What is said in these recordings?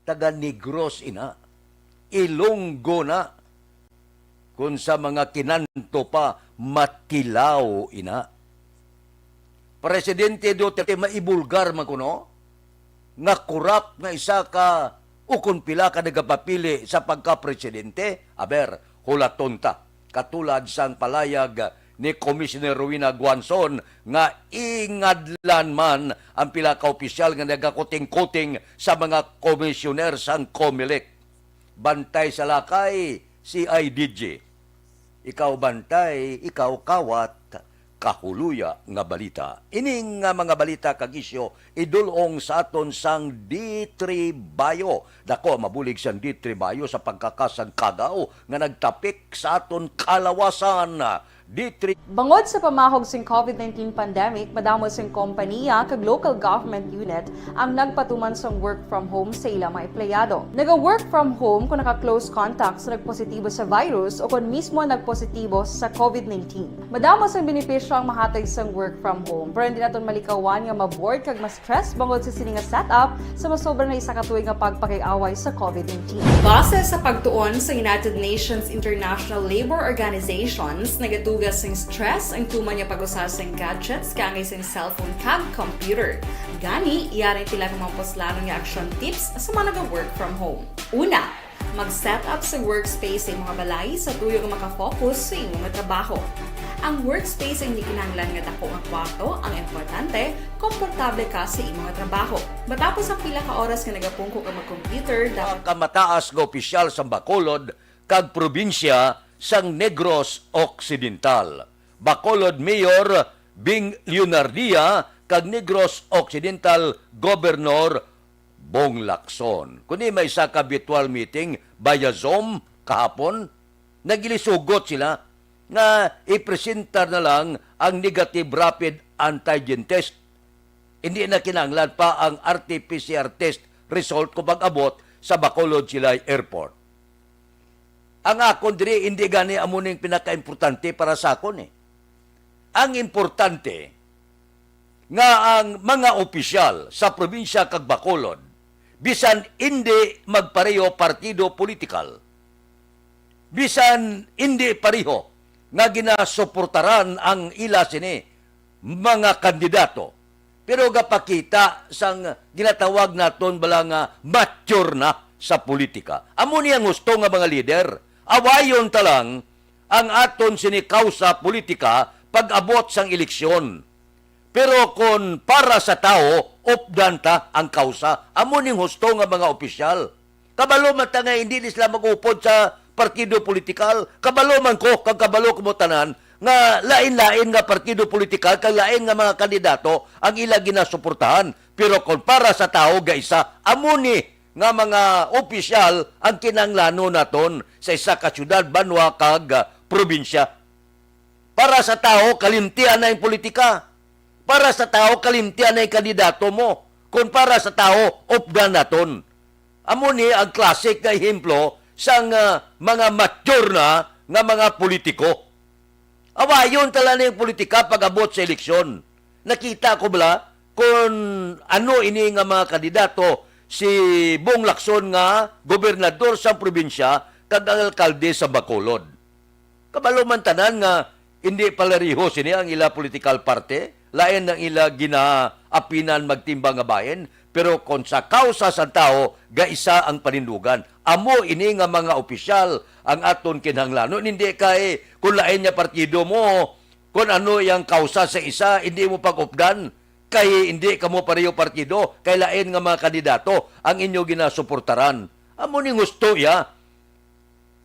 taga Negros ina, Ilonggo na, kung sa mga kinanto pa, Matilao ina. Presidente Duterte maibulgar man kuno, nga kurap nga isa ka ukon pila ka nagapapili sa pagka-presidente, aber, hulatonta. Katulad sang palayag ni Commissioner Rowena Guanzon nga ingadlan man ang pila ka opisyal nga nagakuting-kuting sa mga komisyoner sang COMELEC. Bantay sa lakay, CIDG. Ikaw bantay, ikaw kawat, kahuluya nga balita. Ining nga mga balita kagisyo, idulong sa aton sang D3 Bayo. Dako, mabulig sang D3 Bayo sa pagkakasang kagaw nga nagtapik sa aton kalawasan. D3. Bangod sa pamahog sing COVID-19 pandemic, madamo sing kompanya kag local government unit ang nagpatuman sang work from home sa ilang mga empleyado. Naga-work from home kung naka-close contact sa nagpositibo sa virus o kung mismo nagpositibo sa COVID-19. Madamo sang benepisyo ang mahatag sang work from home, pero hindi naton malikawan nga ma-bored kag ma-stress bangod sa sini nga setup sa masobra na isa ka tuig nga pagpakiaway sa COVID-19. Base sa pagtuon sa United Nations International Labour Organizations, nagatugas sing stress ang tuman niya pag-usar sing gadgets kangay sing cellphone kag computer. Gani, iyaring tila ng mga poslano nga action tips sa mga nag-work from home. Una, mag-set up sa workspace sa mga balay sa tuyo nga makafocus sa inyong trabaho. Ang workspace ay hindi kinahanglan nga dako nga kwarto, ang importante, komportable ka sa imong trabaho. Matapos ang pila ka oras nga nagapungko ka mag-computer, Ang kamataas nga opisyal sa Bacolod kag probinsya sang Negros Occidental. Bacolod Mayor Bing Leonardia kag Negros Occidental Governor Bong Lacson. Kuni may isa ka virtual meeting via Zoom kahapon, nagilisugot sila nga ipresentar na lang ang negative rapid antigen test. Hindi na kinanglan pa ang RT-PCR test result kung pag-abot sa Bacolod Silay Airport. Ang akon diri hindi gani amuning pinaka-importante para sa akon eh. Ang importante nga ang mga opisyal sa probinsya kag Bacolod bisan hindi magpareho partido politikal, bisan hindi pareho nga ginasuportaran ang ila sini mga kandidato, pero gapakita sang ginatawag naton bala nga mature na sa politika. Amo niyang gusto nga mga lider. Awayon talang ang aton sinikausa politika pag-abot sang eleksyon. Pero kung para sa tao, opdanta ang kausa. Amo ning husto nga mga opisyal. Kabalo man ta nga hindi sila mag-upod sa partido politikal. Kabalo man ko, kag kabalo ko mo tanan, nga lain-lain nga partido politikal, kag lain nga mga kandidato ang ila ginasuportahan. Pero kung para sa tao, gaisa, amo ni nga mga opisyal ang kinanglano naton sa isa ka syudad, banwa kag probinsya. Para sa tao, kalimtian na yung politika. Para sa tao, kalimtian na yung kandidato mo. Kung para sa tao, opdan naton. Amo ni ang classic na ehemplo sang mga mature na nga mga politiko. Awayon tala na yung politika pag-abot sa eleksyon. Nakita ko bala kung ano ini nga mga kandidato si Bong Lacson nga gobernador sa probinsya kag ang alkalde sa Bacolod. Kabalo man tanan nga hindi palariho sini ang ila political party, lain ang ila ginaapinan magtimbang nga bayan, pero kung sa kausa sa tao, gaisa ang panindugan. Amo ini nga mga opisyal ang aton kinahanglanon. Hindi kay kung lain niya partido mo, kung ano yung kausa sa isa, hindi mo pag-updan. Kay hindi kamo pareho partido, kay lain nga mga kandidato ang inyo ginasuportaran. Amo ning gusto ya.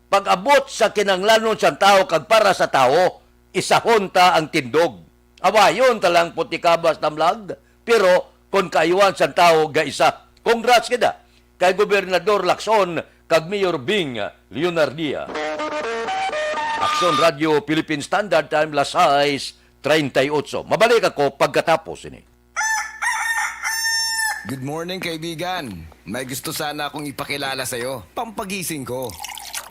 Pag-abot sa kinanglanon sa tao kag para sa tao, isahon ta ang tindog. Awayon talang putikabas tamlag, pero kung kayuan sa tao gaisa. Congrats kita kay Gobernador Lacson kag Mayor Bing Leonardia. Aksyon Radio Philippine Standard Time lasais 38. Mabalik ako pagkatapos ini. Good morning, kaibigan. May gusto sana akong ipakilala sa'yo. Pampagising ko.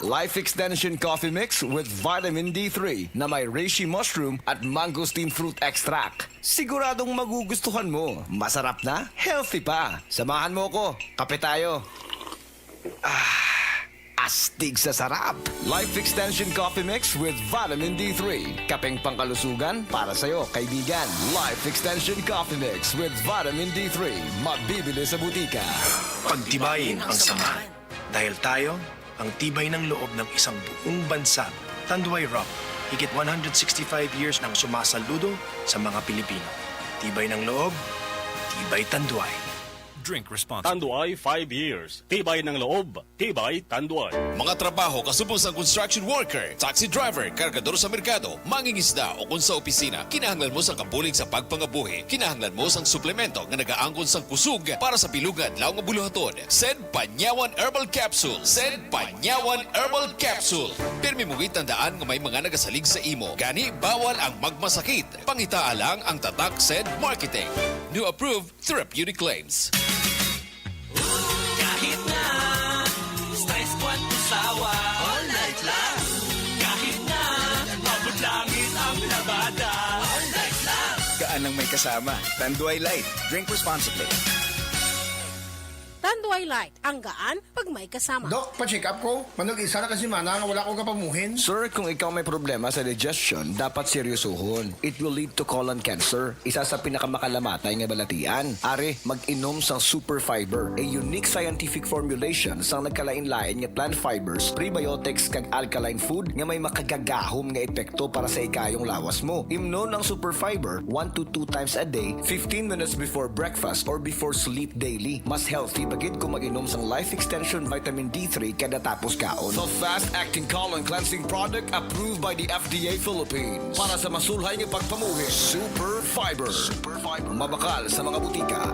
Life Extension Coffee Mix with Vitamin D3 na may reishi mushroom at mangosteen fruit extract. Siguradong magugustuhan mo. Masarap na, healthy pa. Samahan mo ko. Kape tayo. Astig sa sarap. Life Extension Coffee Mix with Vitamin D3. Kapeng pangkalusugan para sa'yo, kaibigan. Life Extension Coffee Mix with Vitamin D3. Mabibili sa butika. Pagtibayin ang samahan. Dahil tayo, ang tibay ng loob ng isang buong bansa. Tanduay Rock, higit 165 years nang sumasaludo sa mga Pilipino. Tibay ng loob, tibay Tanduay. Drink responsibly. Tanduay 5 years. Tibay ng loob. Tibay Tanduay. Mga trabaho kasubos ang construction worker, taxi driver, kargador sa merkado, mangingisda o kung sa opisina, kinahanglan mo sang kabulig sa pagpangabuhi. Kinahanglan mo sang suplemento nga nagaangkon sang kusog para sa pilugan law nga buluhaton. Sed Panyawan Herbal Capsule. Sed Panyawan Herbal Capsule. Pirmi mo tandaan nga may mga nagasalig sa imo. Gani bawal ang magmasakit. Pangitaa lang ang tatak Sed Marketing. New approved therapeutic claims. Kahit na stress kwan usawa all night lang. Kahit na mabot langit ang labada all night lang. Gaan lang may kasama. Tanduay Light. Drink responsibly. Tanduay Light, ang gaan pag may kasama. Dok, pa-check up ko. Manog isa na kasi mana nga wala ko kapamuhin. Sir, kung ikaw may problema sa digestion, dapat seryosohon. It will lead to colon cancer. Isa sa pinakamakalamata nga balatian. Are, mag-inom sang super fiber, a unique scientific formulation sang nagkalain-lain nga plant fibers, prebiotics kag alkaline food nga may makagagahom nga epekto para sa ikayong lawas mo. Imnon ang super fiber 1 to 2 times a day, 15 minutes before breakfast or before sleep daily. Mas healthy bagid kung mag-inom sang Life Extension Vitamin D3 kada tapos kaon. The fast-acting colon cleansing product approved by the FDA Philippines. Para sa masulhay ng pagpamuhi, Super Fiber. Super Fiber. Mabakal sa mga butika.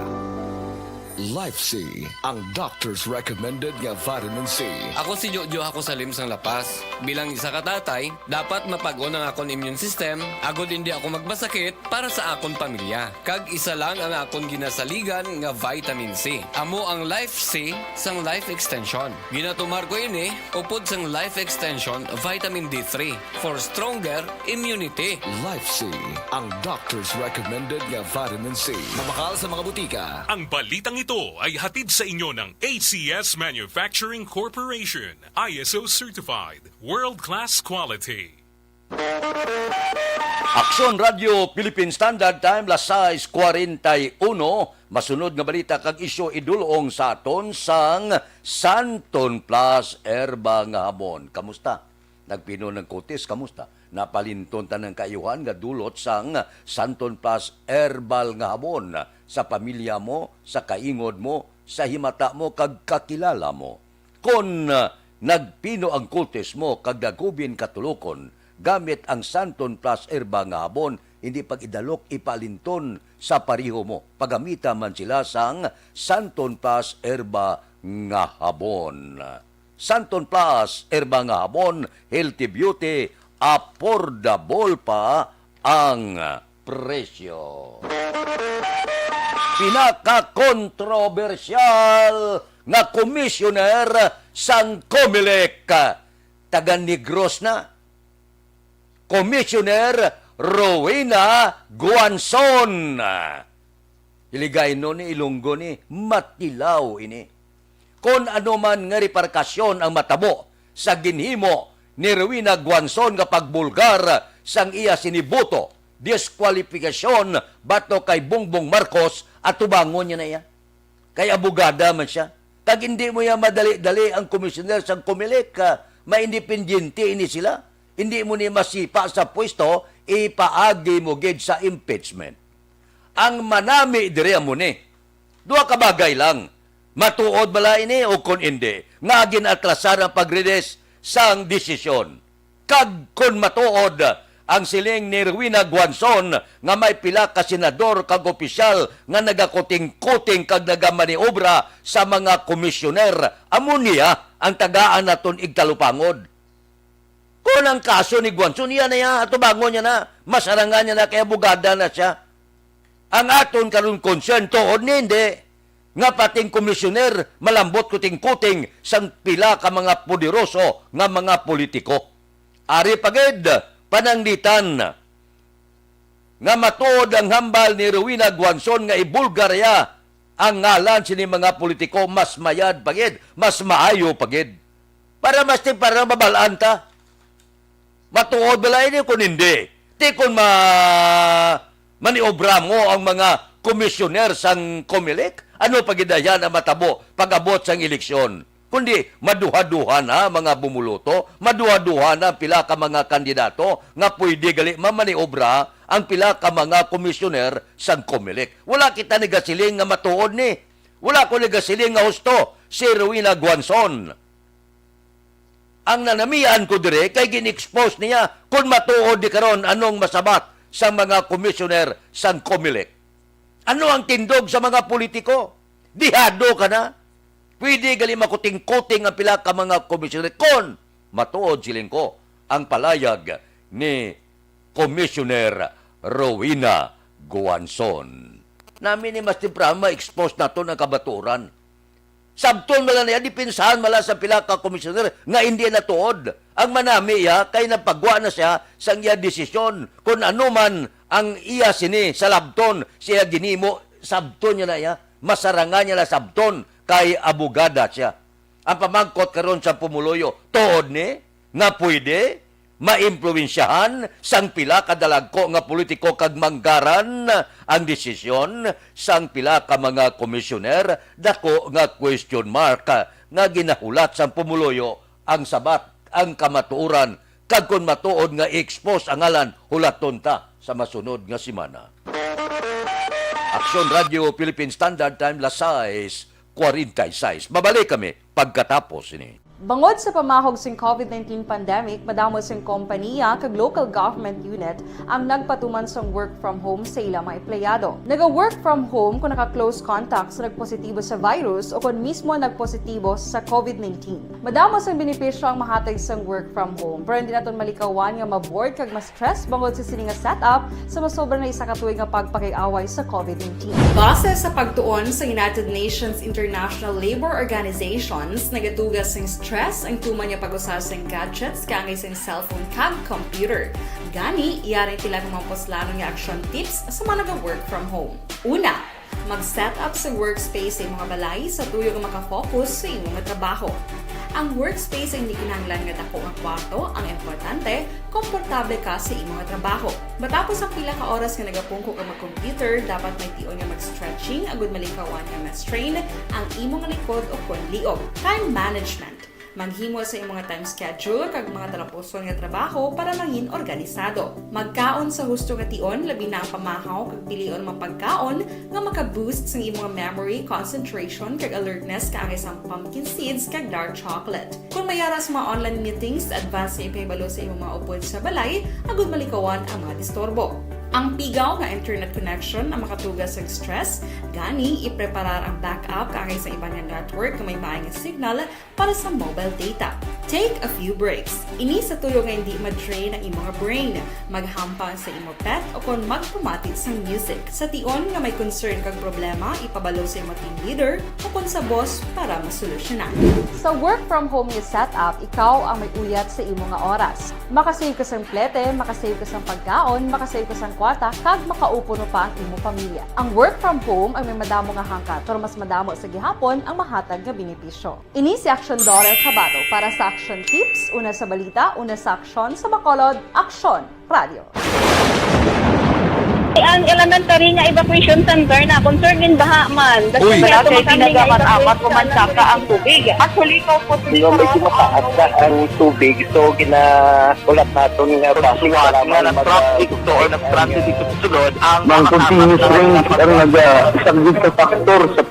Life C, ang doctor's recommended nga vitamin C. Ako si Jojo ako sa Limsang Lapas. Bilang isa ka tatay, dapat mapag-on ang akong immune system, agod hindi ako magmasakit para sa akong pamilya. Kag isa lang ang akong ginasaligan nga vitamin C. Amo ang Life C sang Life Extension. Ginatumar ko ini, upod sang Life Extension Vitamin D3 for stronger immunity. Life C, ang doctor's recommended nga vitamin C. Mabakal sa mga butika. Ang balitang ito ay hatid sa inyo ng ACS Manufacturing Corporation, ISO certified, world-class quality. Aksyon Radio Philippine Standard Time las 6:41. Masunod nga balita kag isyu idulong sa aton sang Santon Plus Herba nga hamon. Kamusta? Nagpino ng kutis, kamusta? Napalinton ta ng kaayuhan nga dulot sang Santon Plus Herbal nga hamon sa pamilya mo, sa kaingod mo, sa himata mo kag kakilala mo. Kung nagpino ang kutis mo kag dagubin katulokon, gamit ang Santon Plus Herba nga hamon, hindi pag idalok ipalinton sa pariho mo. Pagamita man sila sang Santon Plus Herba nga hamon. Santon Plus Herba nga hamon, healthy beauty, affordable pa ang presyo. Pinaka-kontrobersyal nga komisyoner sang Comelec, taga Negros na. Komisyoner Rowena Guanzon. Iligay no ni Ilonggo ni matilaw ini. Kung ano man nga reperkasyon ang matabo sa ginhimo ni Rowena Guanzon nga pagbulgar sang iya sinibuto, diskwalifikasyon bato kay Bongbong Marcos at tubangon niya na iya. Kay abogada man siya. Kag hindi mo ya madali-dali ang komisyoner sang Comelec, maindependyente ini sila. Hindi mo ni masipa sa pwesto, ipaagi mo gid sa impeachment. Ang manami dire mo ni. Duha ka bagay lang. Matuod bala ini o kun hindi. Nga ginatrasan ang pagredes sang desisyon. Kag kun matuod ang siling ni Rowena Guanzon nga may pila ka senador kag opisyal nga nagakuting-kuting kag nagamaniobra sa mga komisyoner, amo niya ang tagaan naton igtalupangod. Kung ang kaso ni Guanzon, niya na yan, atubangon niya na, masarangan niya na, kaya bugada na siya. Ang aton karon concern tuod ni hindi, nga pating komisyoner malambot kuting-kuting sang pila ka mga poderoso nga mga politiko. Ari pagid, pananglitan nga matuod ang hambal ni Rowena Guanzon nga ibulgarya ang ngalan sini mga politiko mas mayad pagid, mas maayo pagid. Para mabalaan ta. Matuod bala ini kung hindi. Ti kung maniobra mo ang mga komisyoner sang COMELEC, ano pagidayan ang matabo pag-abot sang eleksyon? Kundi maduha-duha na mga bumuluto, maduha-duha na ang pila ka mga kandidato nga pwede gali mamaniobra ang pila ka mga komisyoner sang COMELEC. Wala kita nagasiling nga matuod ni. Wala ko nagasiling nga husto si Rowena Guanzon. Ang nanamian ko dire kay gin-expose niya kung matuod di karon anong masabat sa mga komisyoner sang COMELEC. Ano ang tindog sa mga politiko? Dihado ka na. Pwede gali makuting-kuting ang pila ka mga komisyoner kon matuod siling ko ang palayag ni Commissioner Rowena Guanzon. Namin ni mas tipra ma-expose na to ng kabaturan. Sabton mala niya, dipinsahan mala sa pila ka komisyoner nga hindi natuod. Ang manami ya, kay napagwa na siya sa iya desisyon. Kung ano man ang iya sini sa labton, siya ginimo, sabton niya na ya, masarangan niya na sabton kay abogada siya. Ang pamangkot karon sa pumuloyo, tuod ni, nga pwede, maimpluwensyahan sang pila kadalagko nga politiko kag manggaran ang desisyon sang pila ka mga komisyoner dako nga question mark nga ginahulat sang pumuloyo ang sabat ang kamatuoran kag kun matuod nga expose ang ngalan hulaton ta sa masunod nga semana. Aksyon Radio Philippine Standard Time las 6:46. Babalik kami pagkatapos ini. Bangod sa pamahog sing COVID-19 pandemic, madamo sing kompanya kag local government unit ang nagpatuman sang work from home sa ilang mga empleyado. Naga-work from home kung naka-close contacts na nagpositibo sa virus o kung mismo nagpositibo sa COVID-19. Madamo sang benepisyo ang mahatag sang work from home, pero hindi naton malikawan nga ma-bored kag ma-stress bangod sa sini nga setup sa masobra na isa ka tuig nga pagpakiaway sa COVID-19. Base sa pagtuon sa United Nations International Labor Organizations, nagatugas sing stress ang tuman niya pag-usar sa gadgets kangay sa cellphone kag computer. Gani, iyaring tila ng mga poslano nga action tips sa mga nag-work from home. Una, mag-set up sa workspace sa mga balay sa tuyo nga makafocus sa imong nga trabaho. Ang workspace ay hindi kinahanglan nga dako nga kwarto, ang importante, komportable ka sa imong nga trabaho. Matapos ang pila ka oras nga nagapungko ka mag-computer, dapat may tion nga mag-stretching agud malikawan nga ma-strain ang imong likod o kon liog. Time management. Maghimo sa imong mga time schedule kag mga talapuson nga trabaho para mangin organisado. Magkaon sa husto nga tion labi na ang pamahaw kag pilion mapagkaon nga maka-boost sa imong memory, concentration kag alertness kaangay sa pumpkin seeds kag dark chocolate. Kung mayara sa mga online meetings, advance sa ipahibalo sa imong mga upod sa balay, agud malikawan ang mga disturbo. Ang pigaw nga internet connection ang makatugas sa stress, gani ipreparar ang backup kaangay sa ibang nga network nga may maayong signal para sa mobile data. Take a few breaks. Ini sa tuyo nga hindi ma-drain ang imong brain, maghampang sa imong pet o kung magpumatit sa music. Sa tion nga may concern kag problema, ipabalo sa imong team leader o kung sa boss para masolusyonan. Sa work from home nga setup, ikaw ang may uyat sa imong nga oras. Makasave ka sang plete, makasave ka sang pagkaon, makasave ka sang kwarta, kag makaupo no pa ang imong pamilya. Ang work from home ay may madamo nga hangkat, pero mas madamo sa gihapon ang mahatag nga benepisyo. Ini si Aksyon Dorel Cabato para sa Action Tips, una sa balita, una sa aksyon sa Bacolod, Aksyon Radio. Ang elementary nga evacuation center na concern din baha man. Uy! Kasi pinagamat-amat kumansaka ang tubig. Actually, ko po may mataas na ang tubig. So, ginaulat natin nga pasiwat nga nag-traffic to or nag-traffic dito sa sunod. Ang continuous rain ang nag-subject sa factor sa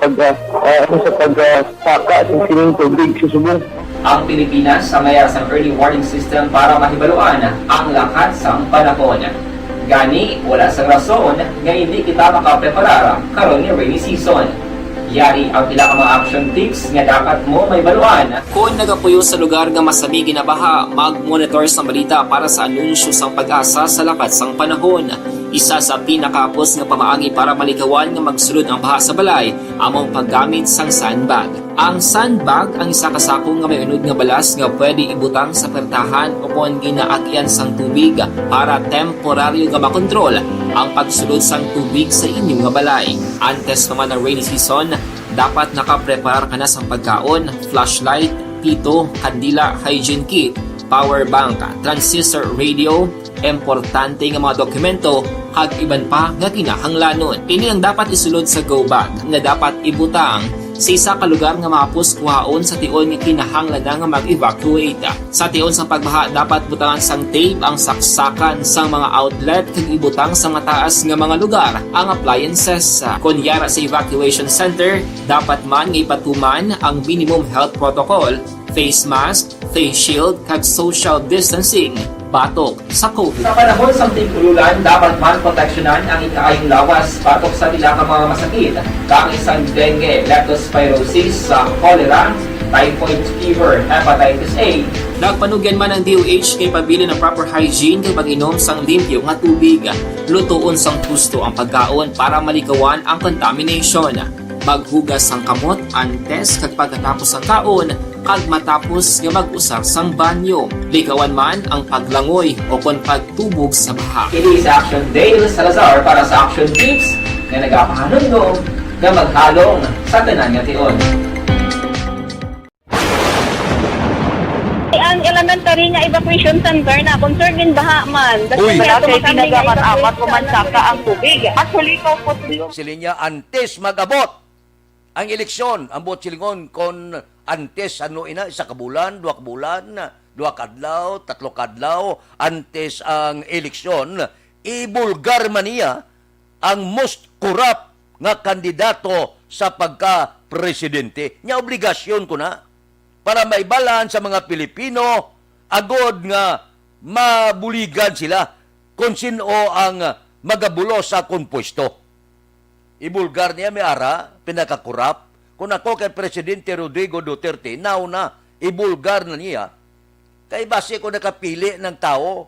pagsaka at sining tubig sa subong. Ang Pilipinas sa mayar sa early warning system para mahibaluan ang lakat sang panahon. Gani, wala sa rason nga hindi kita makapreparar karon ni rainy season. Yari ang pila ka mga action tips nga dapat mo may baluan. Kung nagapuyo sa lugar nga masabi ginabaha, mag-monitor sa balita para sa anunsyo sang pag-asa sa lakat sang panahon. Isa sa pinakapos nga pamaagi para malikawan nga magsulod ang baha sa balay among paggamit sang sandbag. Ang sandbag ang isa kasako nga may unod nga balas nga pwede ibutang sa pertahan upon ginaagyan sang tubig para temporaryo nga makontrol ang pagsulod sang tubig sa inyong nga balay. Antes naman ng rainy season, dapat nakapreparar ka na sa pagkaon, flashlight, pito, kandila, hygiene kit, power bank, transistor radio, importante nga mga dokumento kag iban pa nga kinahanglanon. Ini ang dapat isulod sa go bag nga dapat ibutang sa isa ka lugar nga mapus kuhaon sa tion nga kinahanglan nga mag-evacuate. Sa tion sa pagbaha dapat butangan sang tape ang saksakan sang mga outlet kag ibutang sa mga taas nga mga lugar ang appliances. Kunyara sa evacuation center, dapat man nga ipatuman ang minimum health protocol, face mask, face shield kag social distancing batok sa COVID. Sa panahon sa tig-ululan, dapat man proteksyonan ang ikaayong lawas batok sa nila ka mga masakit, kang isang dengue, leptospirosis, cholera, typhoid fever, hepatitis A. Nagpanugyan man ang DOH kay pabili ng proper hygiene kay pag-inom sang limpyo nga tubig. Lutuon sang gusto ang pagkaon para malikawan ang contamination. Maghugas sang kamot antes kag pagkatapos ang kaon kag matapos nga mag-usar sang banyo. Likawan man ang paglangoy o kon pagtubog sa baha. Kini sa Action Dale Salazar para sa Action Tips nga nagapahanundong nga maghalong sa tanan nga tion. Ang elementary nga evacuation center na concern din baha man. Uy! Wala kay ginagaman apat pumansaka ang tubig. Actually, ko Silinya antes magabot ang eleksyon, ang buot silingon kon antes ano ina isa ka bulan, 2 ka bulan, 2 kadlaw, 3 kadlaw antes ang eleksyon, ibulgar man niya ang most corrupt nga kandidato sa pagka-presidente. Nya obligasyon ko na para maibalan sa mga Pilipino agod nga mabuligan sila kung sino ang magabulo sa konpwesto. Ibulgar niya may ara, pinakakurap. Kung ako kay Presidente Rodrigo Duterte, now na, ibulgar na niya. Kay base ko nakapili ng tao.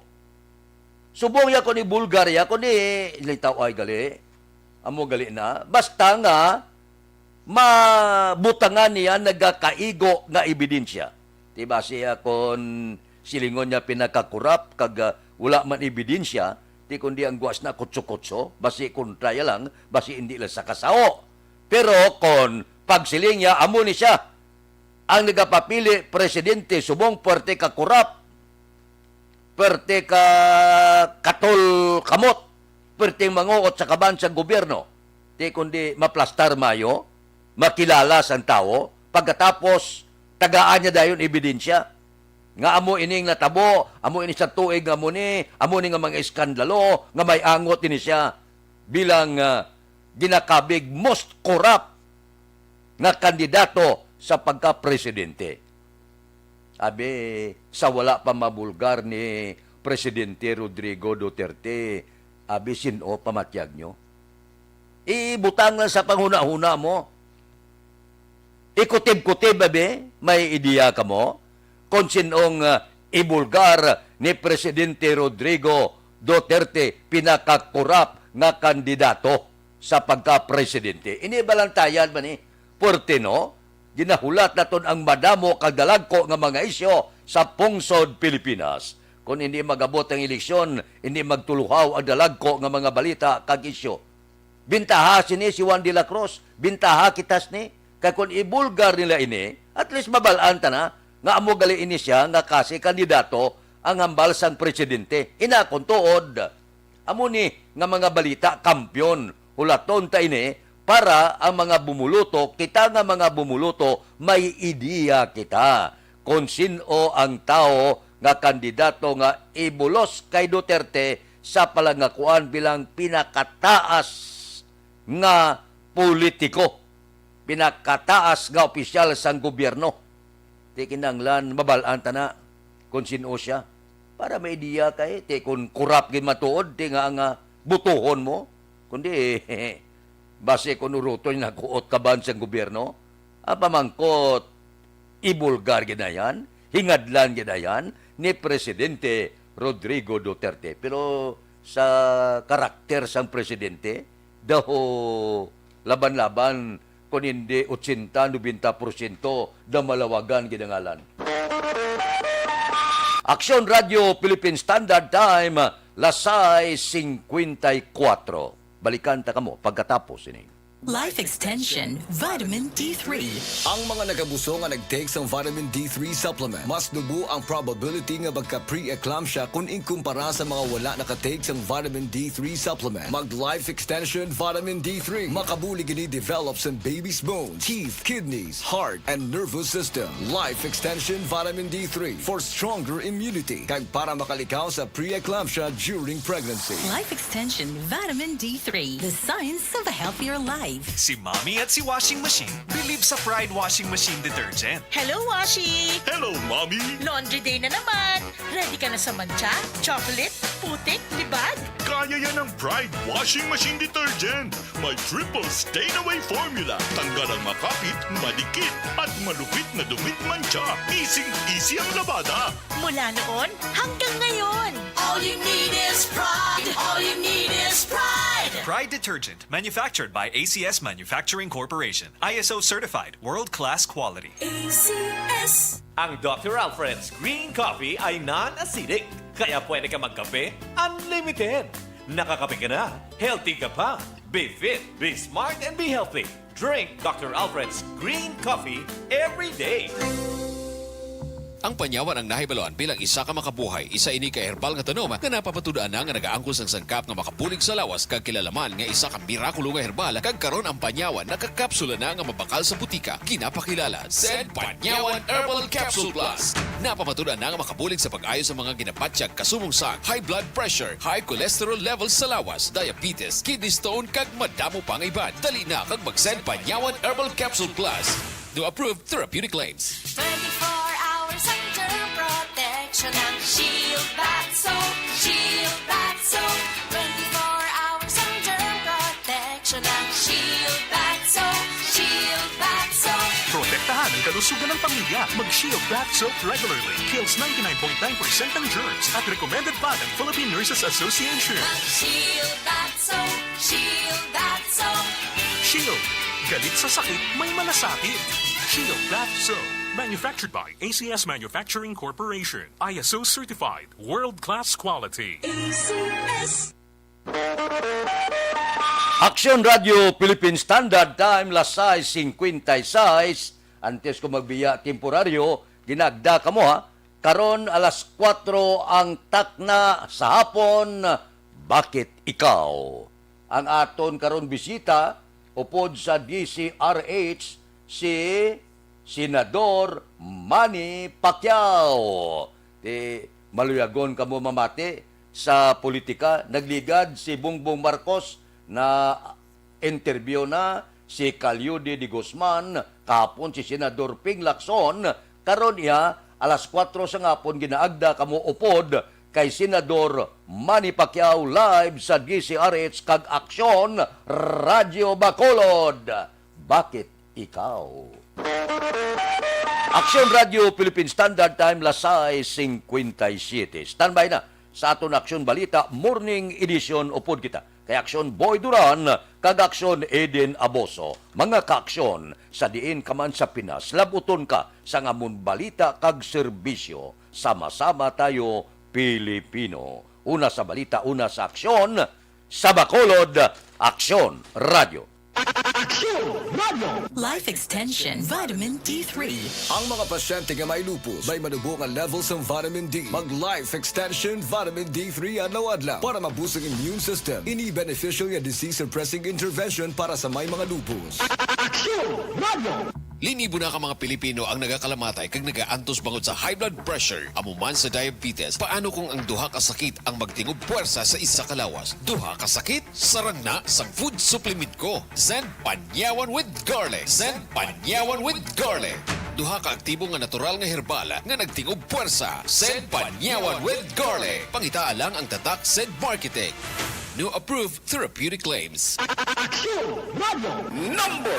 Subong ya ko ni Bulgaria, kung ni tao ay gali. Amo gali na. Basta nga, mabutangan niya nagkaigo nga ebidensya. Di base ya kung silingon niya pinakakurap, kag wala man ebidensya, di kundi ang guwas na kutso-kutso, basi kontraya lang, basi hindi lang sa kasao. Pero kung pagsiling niya, amo ni siya, ang nagapapili presidente, subong perte ka kurap, perte ka katol kamot, perte manguot sa kaban sa gobyerno, di kundi maplastar mayo, makilala sa tao, pagkatapos tagaan niya dayon ebidensya, nga amo ining natabo, amo ini sa tuig nga amo ni nga mga iskandalo, nga may angot ini siya bilang ginakabig most corrupt nga kandidato sa pagka-presidente. Sabi, sa wala pa mabulgar ni Presidente Rodrigo Duterte, abi sino pamatyag nyo? Ibutang lang sa panghuna-huna mo. Ikutib-kutib, abi, may ideya ka mo? Kung sinong ibulgar ni Presidente Rodrigo Duterte pinakakurap nga kandidato sa pagka-presidente. Ini balantayan man ni Portino, ginahulat naton ang madamo kagdalagko nga mga isyo sa pungsod Pilipinas. Kung hindi magabot ang eleksyon, hindi magtuluhaw ang dalagko nga mga balita kag isyo. Bintaha sini si Juan de la Cruz, bintaha kitas ni, kaya kung ibulgar nila ini, at least mabalaan ta na, nga amo gali ini siya nga kasi kandidato ang hambal sang presidente. Ina kon tuod. Amo ni nga mga balita kampyon hulaton ta ini para ang mga bumuluto, kita nga mga bumuluto may ideya kita kung sino ang tao nga kandidato nga ibulos kay Duterte sa palangakuan bilang pinakataas nga politiko, pinakataas nga opisyal sang gobyerno. Ti kinanglan mabalaan ta na kung sino siya para may ideya kay ti kung kurap gid matuod ti nga butuhon mo kundi base kung uruton na kuot kaban sa gobyerno apamangkot ibulgar gid na yan, hingadlan gid na yan ni Presidente Rodrigo Duterte. Pero sa karakter sang presidente, daho laban-laban kung hindi 80-90% da malawagan ginangalan. Aksyon Radio Philippine Standard Time, lasay 54. Balikan ta kamo pagkatapos ini. Life Extension Vitamin D3. Ang mga nagabuso nga nag-take sang vitamin D3 supplement, mas nubo ang probability nga magka-pre-eclampsia kung inkumpara sa mga wala naka-take sang vitamin D3 supplement. Mag-Life Extension Vitamin D3. Makabuli gini develop sa baby's bones, teeth, kidneys, heart, and nervous system. Life Extension Vitamin D3 for stronger immunity. Kag para makalikaw sa pre-eclampsia during pregnancy. Life Extension Vitamin D3. The science of a healthier life. Si Mommy at si Washing Machine believe sa Pride Washing Machine Detergent. Hello, Washi! Hello, Mommy! Laundry day na naman! Ready ka na sa mancha, chocolate, putik, libag? Kaya yan ang Pride Washing Machine Detergent. May triple stain-away formula. Tanggal ang makapit, madikit, at malupit na dumit mancha. Easy ang labada. Mula noon hanggang ngayon. All you need is pride! All you need is pride! Pride Detergent, manufactured by ACS Manufacturing Corporation. ISO certified, world-class quality. ACS! Ang Dr. Alfred's Green Coffee ay non-acidic, kaya pwede ka magkape unlimited. Nakakape ka na, healthy ka pa. Be fit, be smart, and be healthy. Drink Dr. Alfred's Green Coffee every day. Ang panyawan ang nahibaluan bilang isa ka makabuhay, isa ini ka herbal nga tanom nga napapatudaan na nga nagaangkol sang sangkap nga makapulig sa lawas kag kilalaman nga isa ka mirakulo nga herbal kag karon ang panyawan nakakapsula na nga mabakal sa butika. Ginapakilala Zed Panyawan Herbal Capsule Plus. Napapatudaan na nga makapulig sa pag-ayos sa mga ginapatyag kasumong sang high blood pressure, high cholesterol levels sa lawas, diabetes, kidney stone kag madamo pang iban. Dali na kag mag-Zed Panyawan Herbal Capsule Plus. No approved therapeutic claims. 24 hours under protection ng Shield Bath Soap. Shield Bath Soap. 24 hours under protection ng Shield Bath Soap. Shield Bath Soap. Protektahan ang kalusugan ng pamilya. Mag-Shield Bath Soap regularly. Kills 99.9% ng germs at recommended pa ng Philippine Nurses Association. Shield Bath Soap. Shield Bath Soap. Shield. Galit sa sakit, may malasakit. Shield Bath Soap. Manufactured by ACS Manufacturing Corporation. ISO certified. World-class quality. ACS. Aksyon Radio Philippine Standard Time, lasay 56. Antes ko magbiya temporaryo, ginagda ka mo ha. Karon alas 4 ang takna sa hapon. Bakit ikaw? Ang aton karon bisita, upod sa DCRH, si Senador Manny Pacquiao. Maluyagon ka mo mamati sa politika. Nagligad si Bongbong Marcos na interview na si Calyude de Guzman, kahapon si Senador Ping Lacson. Karon iya, alas 4 sa ngapon ginaagda kamo upod kay Senador Manny Pacquiao live sa DCRH kag Aksyon Radio Bacolod. Bakit ikaw? Aksyon Radio Philippine Standard Time, lasay 57. Standby na sa aton Aksyon Balita Morning Edition upod kita. Kay Aksyon Boy Duran, kag Aksyon Eden Aboso. Mga kaaksyon sa diin ka man sa Pinas, labuton ka sa ngamon balita kag serbisyo. Sama-sama tayo Pilipino. Una sa balita, una sa aksyon, sa Bacolod, Aksyon Radio. Life Extension Vitamin D3. Ang mga pasyente nga may lupus may manubong ang levels ng vitamin D. Mag-Life Extension Vitamin D3 adlaw-adlaw para maboost ang immune system. Ini beneficial nga disease-suppressing intervention para sa may mga lupus. Linibo na ka mga Pilipino ang nagakalamatay kag nagaantos bangod sa high blood pressure, amuman sa diabetes. Paano kung ang duha ka sakit ang magtingob puwersa sa isa ka lawas? Duha ka sakit? Sarang na sa food supplement ko. Zed Panyawan with Garlic. Zed Panyawan with Garlic. Duha ka aktibo nga natural nga herbal nga nagtingob puwersa. Zed Panyawan with Garlic. Pangita lang ang tatak Zed Marketing. No approved therapeutic claims. Number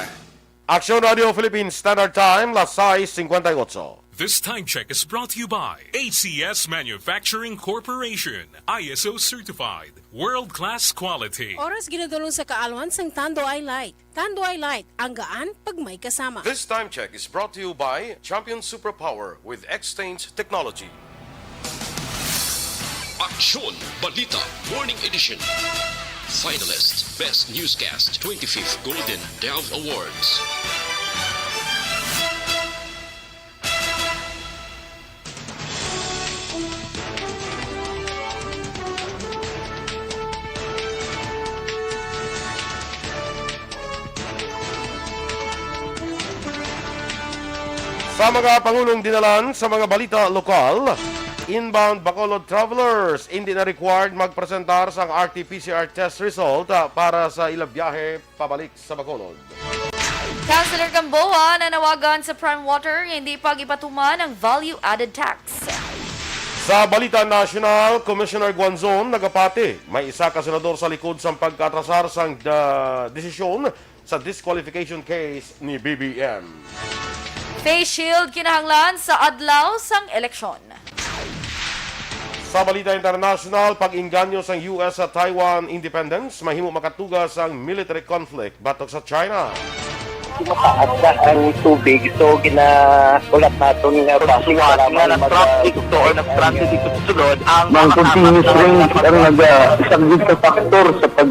1. Action Radio Philippines Standard Time, las 6:58. This time check is brought to you by ACS Manufacturing Corporation, ISO certified, world-class quality. Oras ginadulong sa kaalwan sang Tanduay Light. Tanduay Light, ang gaan pag may kasama. This time check is brought to you by Champion Superpower with Exchange Technology. Aksyon Balita Morning Edition. Finalist Best Newscast 25th Golden Dove Awards. Sa mga Pangulong dinalan sa mga balita lokal, inbound Bacolod travelers hindi na required magpresentar sa RT-PCR test result para sa ilang biyahe pabalik sa Bacolod. Councilor Gamboa nanawagan sa Prime Water hindi pag-ipatuman ang value-added tax. Sa balita national, Commissioner Guanzon nagapati may isa ka senador sa likod sa pagkatrasar sa desisyon sa disqualification case ni BBM. Face shield kinahanglan sa adlaw sang eleksyon. Sa balita international, pag-inganyo sa US sa Taiwan independence, mahimo makatugas ang military conflict batok sa China. Mataas na ang tubig, so ginaulat natin nga pasiwala nga nag-traffic to or nag-transit dito sa sulod ang continuous rain ang nag-isang factor sa pag